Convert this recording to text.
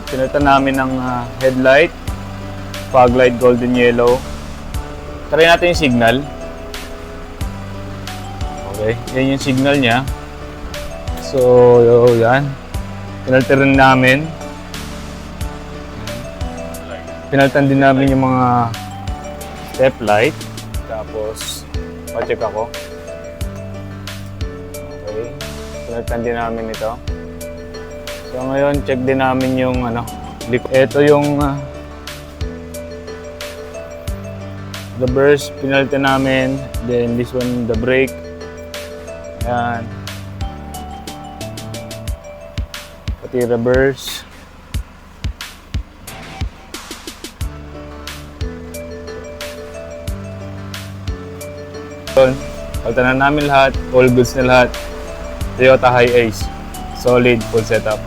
Pinalitan namin ng headlight, fog light golden yellow. Try natin yung signal. Okay, yan yung signal niya. So, yan. Pinalitan rin namin. Pinalitan din namin yung mga step light. Tapos, pa-check ako. Okay. Pinalitan din namin ito. So, ngayon, check din namin yung ito yung the burst, pinalitan namin. Then, this one, the brake. Ayan. Pati reverse. Palitan na namin lahat, all goods na lahat. Toyota Hi-Ace, solid, full setup.